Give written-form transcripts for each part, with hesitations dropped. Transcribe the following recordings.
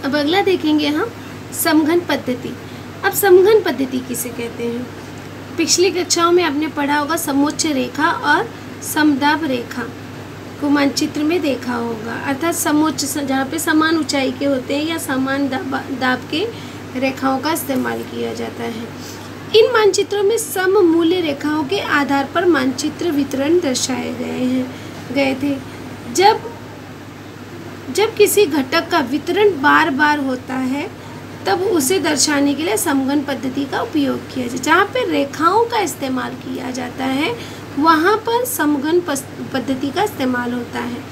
अब अगला देखेंगे हम समघन पद्धति। अब समघन पद्धति किसे कहते हैं? पिछली कक्षाओं में आपने पढ़ा होगा समोच्च रेखा और समदाब रेखा को मानचित्र में देखा होगा, अर्थात समोच्च जहाँ पे समान ऊंचाई के होते हैं या समान दाब के रेखाओं का इस्तेमाल किया जाता है। इन मानचित्रों में सममूल्य रेखाओं के आधार पर मानचित्र वितरण दर्शाए गए थे। जब किसी घटक का वितरण बार बार होता है तब उसे दर्शाने के लिए समघन पद्धति का उपयोग किया जाए। जहाँ पे रेखाओं का इस्तेमाल किया जाता है वहाँ पर समघन पद्धति का इस्तेमाल होता है।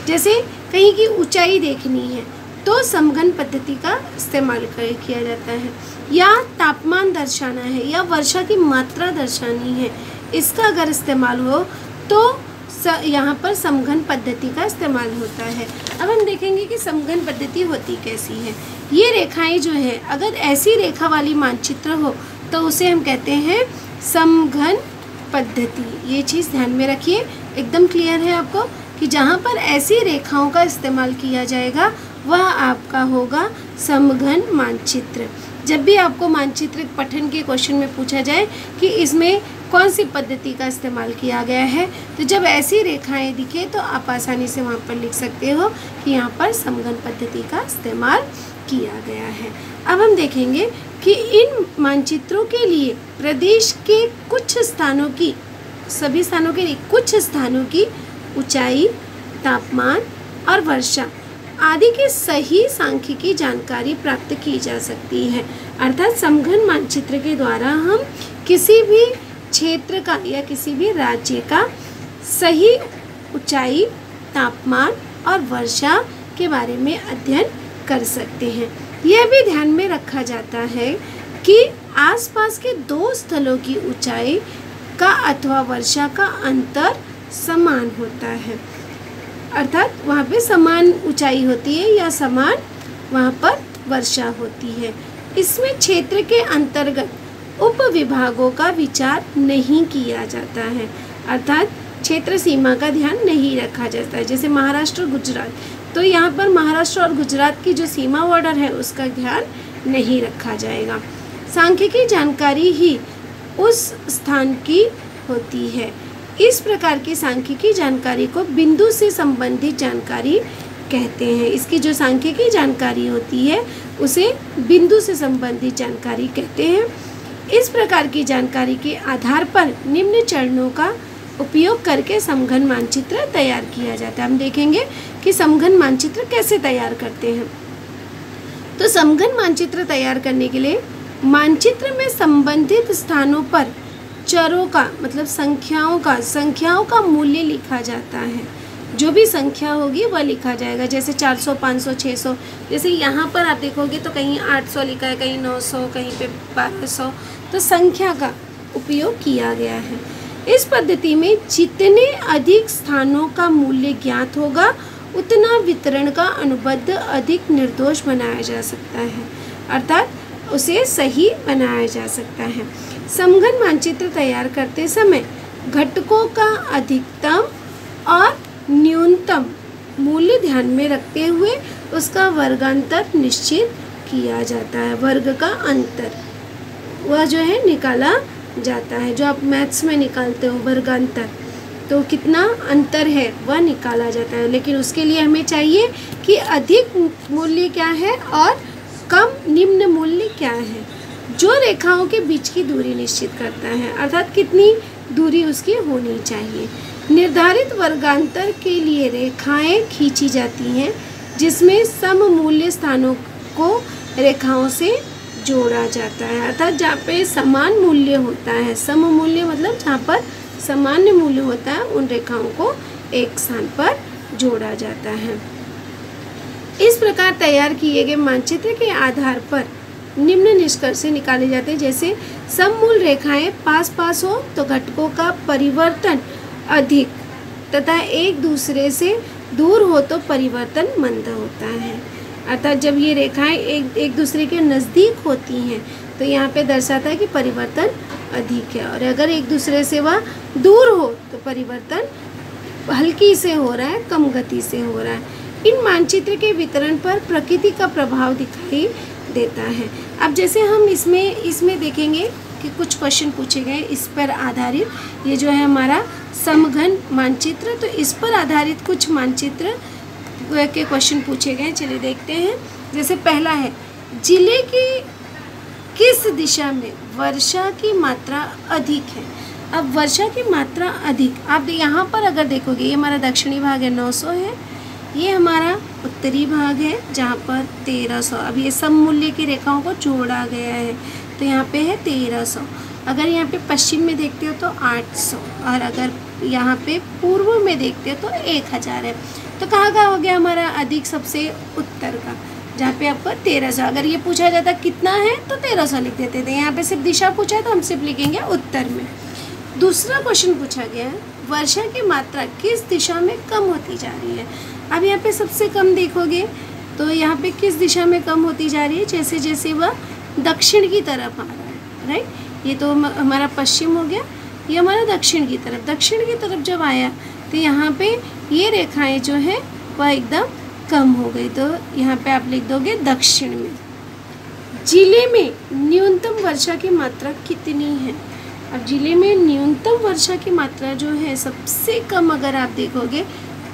जैसे कहीं की ऊंचाई देखनी है तो समघन पद्धति का इस्तेमाल किया जाता है, या तापमान दर्शाना है या वर्षा की मात्रा दर्शानी है, इसका अगर इस्तेमाल हो तो यहाँ पर समघन पद्धति का इस्तेमाल होता है। अब हम देखेंगे कि समघन पद्धति होती कैसी है। ये रेखाएं जो है, अगर ऐसी रेखा वाली मानचित्र हो तो उसे हम कहते हैं समघन पद्धति। ये चीज़ ध्यान में रखिए, एकदम क्लियर है आपको कि जहाँ पर ऐसी रेखाओं का इस्तेमाल किया जाएगा वह आपका होगा समघन मानचित्र। जब भी आपको मानचित्र पठन के क्वेश्चन में पूछा जाए कि इसमें कौन सी पद्धति का इस्तेमाल किया गया है, तो जब ऐसी रेखाएं दिखे तो आप आसानी से वहाँ पर लिख सकते हो कि यहाँ पर समघन पद्धति का इस्तेमाल किया गया है। अब हम देखेंगे कि इन मानचित्रों के लिए प्रदेश के कुछ स्थानों की, सभी स्थानों के लिए कुछ स्थानों की ऊंचाई, तापमान और वर्षा आदि की सही सांख्यिकी जानकारी प्राप्त की जा सकती है। अर्थात समघन मानचित्र के द्वारा हम किसी भी क्षेत्र का या किसी भी राज्य का सही ऊंचाई, तापमान और वर्षा के बारे में अध्ययन कर सकते हैं। यह भी ध्यान में रखा जाता है कि आसपास के दो स्थलों की ऊंचाई का अथवा वर्षा का अंतर समान होता है, अर्थात वहाँ पे समान ऊंचाई होती है या समान वहाँ पर वर्षा होती है। इसमें क्षेत्र के अंतर्गत उप विभागों का विचार नहीं किया जाता है, अर्थात क्षेत्र सीमा का ध्यान नहीं रखा जाता है। जैसे महाराष्ट्र, गुजरात, तो यहाँ पर महाराष्ट्र और गुजरात की जो सीमा बॉर्डर है उसका ध्यान नहीं रखा जाएगा। सांख्यिकी जानकारी ही उस स्थान की होती है। इस प्रकार की सांख्यिकी जानकारी को बिंदु से संबंधित जानकारी कहते हैं। इसकी जो सांख्यिकी जानकारी होती है उसे बिंदु से संबंधित जानकारी कहते हैं। इस प्रकार की जानकारी के आधार पर निम्न चरणों का उपयोग करके समघन मानचित्र तैयार किया जाता है। हम देखेंगे कि समघन मानचित्र कैसे तैयार करते हैं। तो समघन मानचित्र तैयार करने के लिए मानचित्र में संबंधित स्थानों पर चरों का मतलब संख्याओं का मूल्य लिखा जाता है। जो भी संख्या होगी वह लिखा जाएगा। जैसे 400, 500, 600, जैसे यहाँ पर आप देखोगे तो कहीं 800 लिखा है, कहीं 900, कहीं पे 1200, तो संख्या का उपयोग किया गया है। इस पद्धति में जितने अधिक स्थानों का मूल्य ज्ञात होगा उतना वितरण का अनुबंध अधिक निर्दोष बनाया जा सकता है, अर्थात उसे सही बनाया जा सकता है। समघन मानचित्र तैयार करते समय घटकों का अधिकतम और न्यूनतम मूल्य ध्यान में रखते हुए उसका वर्गांतर निश्चित किया जाता है। वर्ग का अंतर वह जो है निकाला जाता है, जो आप मैथ्स में निकालते हो वर्गांतर, तो कितना अंतर है वह निकाला जाता है। लेकिन उसके लिए हमें चाहिए कि अधिक मूल्य क्या है और कम निम्न मूल्य क्या है, जो रेखाओं के बीच की दूरी निश्चित करता है, अर्थात कितनी दूरी उसकी होनी चाहिए। निर्धारित वर्गांतर के लिए रेखाएं खींची जाती हैं जिसमें सममूल्य स्थानों को रेखाओं से जोड़ा जाता है, अर्थात जहाँ पे समान मूल्य होता है, सममूल्य मतलब जहाँ पर सामान्य मूल्य होता है उन रेखाओं को एक स्थान पर जोड़ा जाता है। इस प्रकार तैयार किए गए मानचित्र के आधार पर निम्न निष्कर्ष निकाले जाते हैं। जैसे सममूल रेखाएं पास पास हो तो घटकों का परिवर्तन अधिक तथा एक दूसरे से दूर हो तो परिवर्तन मंद होता है, अर्थात जब ये रेखाएं एक दूसरे के नज़दीक होती हैं तो यहाँ पे दर्शाता है कि परिवर्तन अधिक है, और अगर एक दूसरे से वह दूर हो तो परिवर्तन हल्की से हो रहा है, कम गति से हो रहा है। इन मानचित्र के वितरण पर प्रकृति का प्रभाव दिखाई देता है। अब जैसे हम इसमें देखेंगे कि कुछ क्वेश्चन पूछे गए इस पर आधारित, ये जो है हमारा समघन मानचित्र, तो इस पर आधारित कुछ मानचित्र के क्वेश्चन पूछे गए। चलिए देखते हैं। जैसे पहला है, जिले की किस दिशा में वर्षा की मात्रा अधिक है। अब वर्षा की मात्रा अधिक, आप यहाँ पर अगर देखोगे, ये हमारा दक्षिणी भाग है 900 है, ये हमारा उत्तरी भाग है जहाँ पर 1300। अब ये सब मूल्य की रेखाओं को जोड़ा गया है, तो यहाँ पे है 1300। अगर यहाँ पे पश्चिम में देखते हो तो 800, और अगर यहाँ पे पूर्व में देखते हो तो 1000 है। तो कहाँ हो गया हमारा अधिक, सबसे उत्तर का, जहाँ पे आपको 1300। अगर ये पूछा जाता कितना है तो 1300 लिख देते थे। यहाँ पे सिर्फ दिशा पूछा है तो हम सिर्फ लिखेंगे उत्तर में। दूसरा क्वेश्चन पूछा गया है, वर्षा की मात्रा किस दिशा में कम होती जा रही है। अब यहाँ पे सबसे कम देखोगे तो यहाँ पे किस दिशा में कम होती जा रही है, जैसे जैसे वह दक्षिण की तरफ आ रहा है, राइट। ये तो हमारा पश्चिम हो गया, ये हमारा दक्षिण की तरफ जब आया तो यहाँ पे ये रेखाएं जो है वह एकदम कम हो गई, तो यहाँ पे आप लिख दोगे दक्षिण में। जिले में न्यूनतम वर्षा की मात्रा कितनी है। अब जिले में न्यूनतम वर्षा की मात्रा जो है सबसे कम अगर आप देखोगे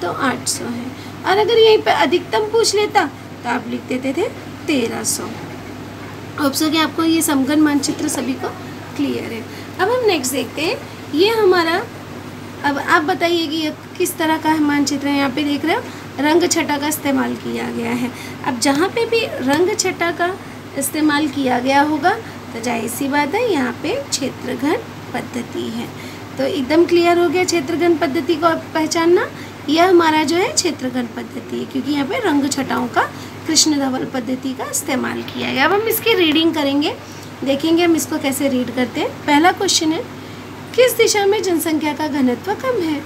तो 800 है, और अगर यहीं पे अधिकतम पूछ लेता तो आप लिख देते थे 1300। होप सो कि आपको ये समघन मानचित्र सभी को क्लियर है। अब हम नेक्स्ट देखते हैं, ये हमारा, अब आप बताइए कि ये किस तरह का मानचित्र है। यहाँ पे देख रहे हो रंग छटा का इस्तेमाल किया गया है। अब जहाँ पे भी रंग छटा का इस्तेमाल किया गया होगा तो जाहिर सी बात है यहाँ पे क्षेत्रघन पद्धति है। तो एकदम क्लियर हो गया क्षेत्रघन पद्धति को पहचानना। यह हमारा जो है क्षेत्रघन पद्धति है, क्योंकि यहाँ पे रंग छटाओं का कृष्ण धवल पद्धति का इस्तेमाल किया गया। अब हम इसकी रीडिंग करेंगे, देखेंगे हम इसको कैसे रीड करते हैं। पहला क्वेश्चन है, किस दिशा में जनसंख्या का घनत्व कम है।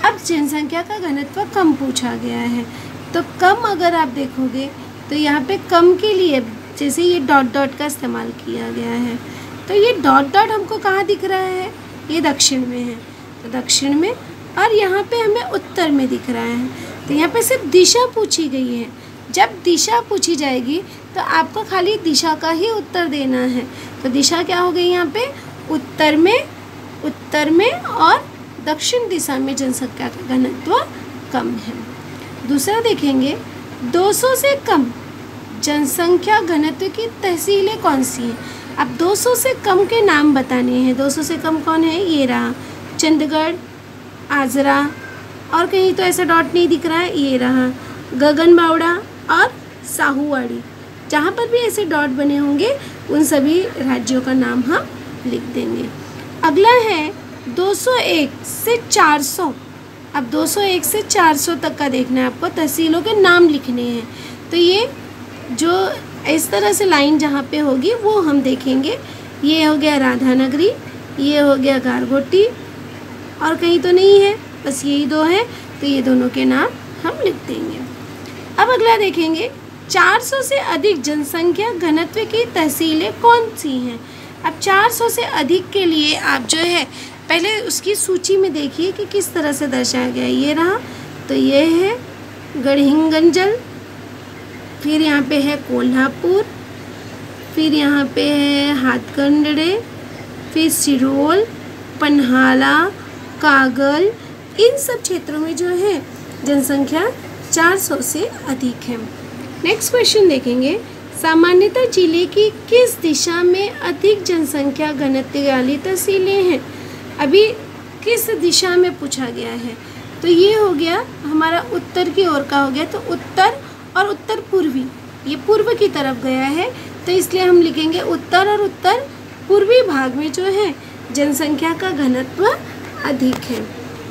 अब जनसंख्या का घनत्व कम पूछा गया है, तो कम अगर आप देखोगे तो यहाँ पे कम के लिए जैसे ये डॉट डॉट का इस्तेमाल किया गया है, तो ये डॉट डॉट हमको कहाँ दिख रहा है, ये दक्षिण में है, तो दक्षिण में, और यहाँ पे हमें उत्तर में दिख रहा है। तो यहाँ पे सिर्फ दिशा पूछी गई है। जब दिशा पूछी जाएगी तो आपको खाली दिशा का ही उत्तर देना है। तो दिशा क्या हो गई यहाँ पे, उत्तर में और दक्षिण दिशा में जनसंख्या का घनत्व कम है। दूसरा देखेंगे, 200 से कम जनसंख्या घनत्व की तहसीलें कौन सी हैं। अब 200 से कम के नाम बताने हैं। 200 से कम कौन है, ये रहा चंडगढ़, आजरा, और कहीं तो ऐसा डॉट नहीं दिख रहा है, ये रहा गगनबावड़ा और साहूवाड़ी। जहाँ पर भी ऐसे डॉट बने होंगे उन सभी राज्यों का नाम हम लिख देंगे। अगला है 201 से 400। अब 201 से 400 तक का देखना है आपको, तहसीलों के नाम लिखने हैं। तो ये जो इस तरह से लाइन जहाँ पे होगी वो हम देखेंगे। ये हो गया राधानगरी, ये हो गया गारगोटी, और कहीं तो नहीं है, बस यही दो हैं, तो ये दोनों के नाम हम लिख देंगे। अब अगला देखेंगे, 400 से अधिक जनसंख्या घनत्व की तहसीलें कौन सी हैं। अब 400 से अधिक के लिए आप जो है पहले उसकी सूची में देखिए कि किस तरह से दर्शाया गया है। ये रहा, तो ये है गढ़हिंगंजल, फिर यहाँ पे है कोल्हापुर, फिर यहाँ पे है हाथकंडे, फिर सिरोल, पन्हाला, कागल, इन सब क्षेत्रों में जो है जनसंख्या 400 से अधिक है। नेक्स्ट क्वेश्चन देखेंगे, सामान्यतः जिले की किस दिशा में अधिक जनसंख्या घनत्व वाली तहसीलें हैं। अभी किस दिशा में पूछा गया है, तो ये हो गया हमारा उत्तर की ओर का हो गया, तो उत्तर और उत्तर पूर्वी, ये पूर्व की तरफ गया है, तो इसलिए हम लिखेंगे उत्तर और उत्तर पूर्वी भाग में जो है जनसंख्या का घनत्व अधिक है।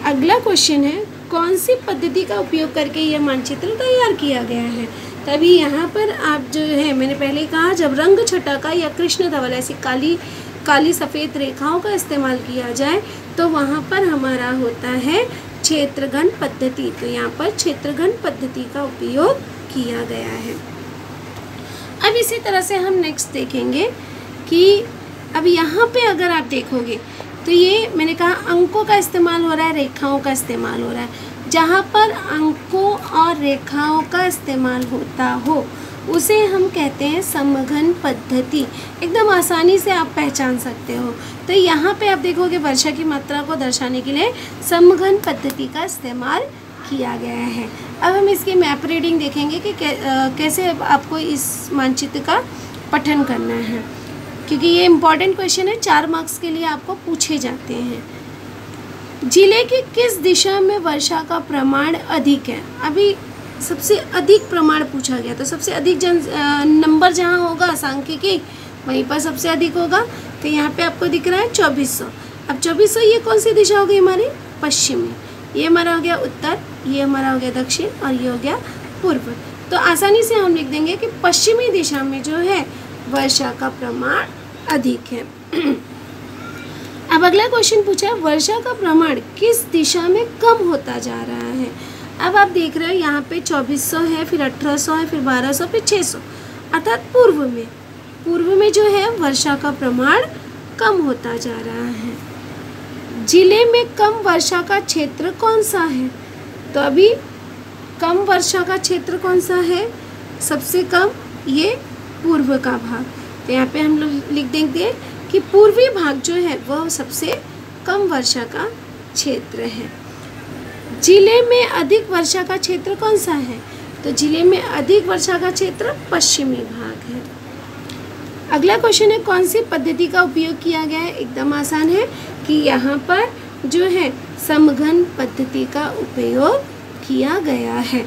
अगला क्वेश्चन है, कौन सी पद्धति का उपयोग करके यह मानचित्र तैयार किया गया है। तभी यहाँ पर आप जो है, मैंने पहले कहा, जब रंग छटा का या कृष्ण धवल ऐसी काली सफ़ेद रेखाओं का इस्तेमाल किया जाए तो वहाँ पर हमारा होता है क्षेत्रघन पद्धति। तो यहाँ पर क्षेत्रघन पद्धति का उपयोग किया गया है। अब इसी तरह से हम नेक्स्ट देखेंगे कि अब यहाँ पे अगर आप देखोगे तो ये मैंने कहा अंकों का इस्तेमाल हो रहा है, रेखाओं का इस्तेमाल हो रहा है। जहाँ पर अंकों और रेखाओं का इस्तेमाल होता हो उसे हम कहते हैं समघन पद्धति। एकदम आसानी से आप पहचान सकते हो। तो यहाँ पे आप देखोगे वर्षा की मात्रा को दर्शाने के लिए समघन पद्धति का इस्तेमाल किया गया है। अब हम इसकी मैप रीडिंग देखेंगे कि कैसे आपको इस मानचित्र का पठन करना है, क्योंकि ये इम्पॉर्टेंट क्वेश्चन है, 4 मार्क्स के लिए आपको पूछे जाते हैं। जिले की किस दिशा में वर्षा का प्रमाण अधिक है? अभी सबसे अधिक प्रमाण पूछा गया, तो सबसे अधिक नंबर जहाँ होगा सांख्यिकी वहीं पर सबसे अधिक होगा। तो यहाँ पे आपको दिख रहा है 2400। अब 2400 ये कौन सी दिशा हो गई हमारी? पश्चिमी। ये हमारा हो गया उत्तर, ये हमारा हो गया दक्षिण और ये हो गया पूर्व। तो आसानी से हम लिख देंगे कि पश्चिमी दिशा में जो है वर्षा का प्रमाण अधिक है। अब अगला क्वेश्चन पूछा है वर्षा का प्रमाण किस दिशा में कम होता जा रहा है? अब आप देख रहे हो यहाँ पे 2400 है, फिर 1800 है, फिर 1200, फिर 600, अर्थात पूर्व में जो है वर्षा का प्रमाण कम होता जा रहा है। जिले में कम वर्षा का क्षेत्र कौन सा है? तो अभी कम वर्षा का क्षेत्र कौन सा है? सबसे कम ये पूर्व का भाग। तो यहाँ पे हम लोग लिख देंगे कि पूर्वी भाग जो है वह सबसे कम वर्षा का क्षेत्र है। जिले में अधिक वर्षा का क्षेत्र कौन सा है? तो जिले में अधिक वर्षा का क्षेत्र पश्चिमी भाग है। अगला क्वेश्चन है कौन सी पद्धति का उपयोग किया गया है? एकदम आसान है कि यहाँ पर जो है समघन पद्धति का उपयोग किया गया है।